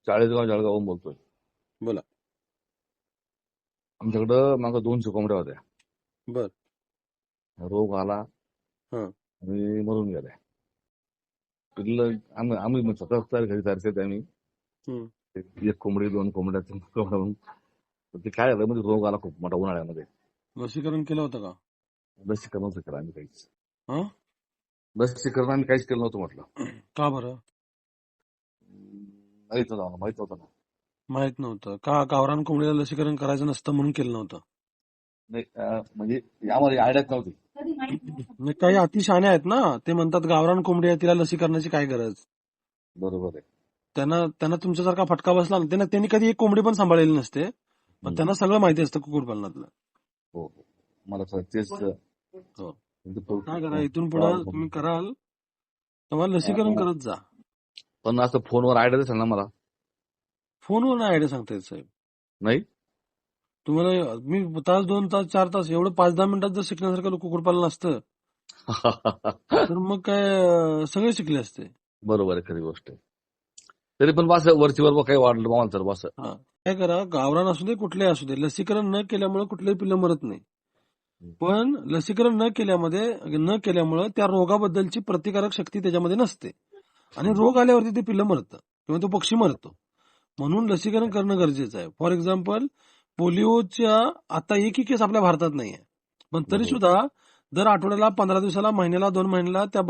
जळगावहून बोलतोय. बोला. आमच्याकडं मागं 200 कोंबड्या होत्या. बर. रोग आला हं. आणि मरून गेल्या. पिल्लं आम्ही स्वतः घरी तयार केले आम्ही. हं. एक कोंबडी, 2 कोंबड्या, 3 कोंबड्या म्हणून. पण ते काय झालं म्हणजे रोग आला खूप मोठा उन्हाळ्यामध्ये. लसीकरण केलं होतं का? लसीकरण नव्हतं केलं आम्ही काहीच. हं? लसीकरण आम्ही काहीच केलं नव्हतं म्हटलं. का बरं? माहित नव्हतं ना. माहित नव्हतं का? गावरान कोंबडीला लसीकरण करायचं नसतं म्हणून केलं नव्हतं? नाही म्हणजे यामध्ये आयडियाच नव्हती. म्हणजे काही अतिशहाणे आहेत ना, ते म्हणतात गावरान कोंबडी आहे तिला लसीकरणाची काय गरज. बरोबर आहे. त्यांना तुमच्यासारखा फटका बसला ना, त्यांनी कधी एक कोंबडी पण सांभाळलेली नसते, पण हम्म. त्यांना सगळं माहिती असतं कुक्कुटपालनातलं. हो हो. मला तेच हो. काय करा, इथून पुढे तुम्ही कराल तेव्हा लसीकरण करत जा. पण असं फोनवर आयडिया सांग ना मला. फोनवर नाही आयडिया सांगता येत साहेब. नाही. तुम्हाला मी तास 2 तास 4 तास एवढं 5-10 मिनिटात जर शिकण्यासारखं कुक्कुटपालन असतं तर मग काय सगळे शिकले असते. बरोबर आहे, खरी गोष्ट आहे. तरी पण बस वरचीवर काही वाढलं मामाला तर बस. काय करा, गावरान असू दे कुठलेही असू दे, लसीकरण न केल्यामुळे कुठलेही पिल्लं मरत नाही. पण लसीकरण न केल्यामुळे त्या रोगाबद्दलची प्रतिकारक शक्ती त्याच्यामध्ये नसते आणि रोग आल्यावरती ते पिल्लं मरतं किंवा तो पक्षी मरतो. म्हणून लसीकरण करणं गरजेचं आहे. फॉर एक्झाम्पल, पोलिओच्या आता एकही केस आपल्या भारतात नाहीये, पण तरी सुद्धा दर आठवड्याला, 15 दिवसाला, महिन्याला, 2 महिन्याला त्या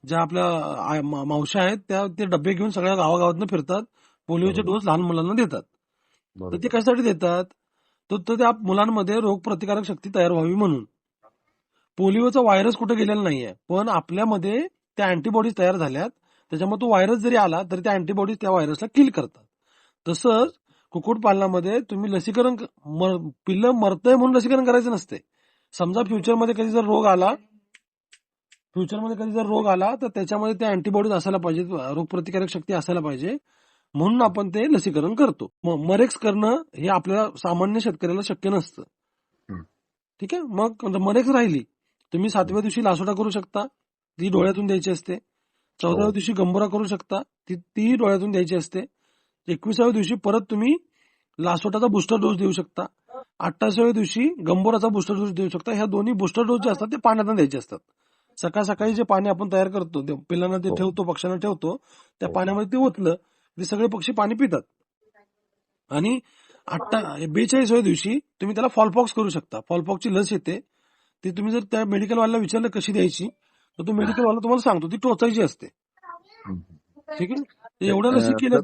ज्या आपल्या मावश्या आहेत त्या ते डबे घेऊन सगळ्या गावागावातनं फिरतात, पोलिओचे डोस लहान मुलांना देतात. तर ते कशासाठी देतात? तर त्या मुलांमध्ये रोग प्रतिकारक शक्ती तयार व्हावी म्हणून. पोलिओचा व्हायरस कुठे गेलेला नाहीये, पण आपल्यामध्ये त्या अँटीबॉडीज तयार झाल्यात, त्याच्यामुळे तो व्हायरस जरी आला तरी त्या अँटीबॉडीज त्या व्हायरसला किल करतात. तसंच कुक्कुटपालनामध्ये तुम्ही लसीकरण पिल्लं मरतंय म्हणून लसीकरण करायचं नसते. समजा फ्युचरमध्ये कधी जर रोग आला तर त्याच्यामध्ये त्या अँटीबॉडीज असायला पाहिजेत, रोगप्रतिकारक शक्ती असायला पाहिजे, म्हणून आपण ते लसीकरण करतो. मरेक्स करणं हे आपल्याला सामान्य शेतकऱ्याला शक्य नसतं. ठीक आहे, मग मरेक्स राहिली, तुम्ही 7व्या दिवशी लासोटा करू शकता, ती डोळ्यातून द्यायची असते. 14व्या दिवशी गंभोरा करू शकता, ती डोळ्यातून द्यायची असते. 21व्या दिवशी परत तुम्ही लासोटाचा बुस्टर डोस देऊ शकता. 28व्या दिवशी गंभोराचा बुस्टर डोस देऊ शकता. ह्या दोन्ही बुस्टर डोस जे असतात ते पाण्यातून द्यायचे असतात. सकाळ सकाळी जे पाणी आपण तयार करतो, पिल्लांना ते ठेवतो, पक्ष्यांना ठेवतो, त्या पाण्यामध्ये ते ओतलं ते सगळे पक्षी पाणी पितात. आणि 42व्या दिवशी तुम्ही त्याला फॉलपॉक्स करू शकता. फॉलपॉक्सची लस येते, ती तुम्ही जर त्या मेडिकलवाल्याला विचारलं कशी द्यायची, तर तो मेडिकलवाला तुम्हाला सांगतो, ती टोचायची असते. ठीक आहे, एवढ्या लसी केल्या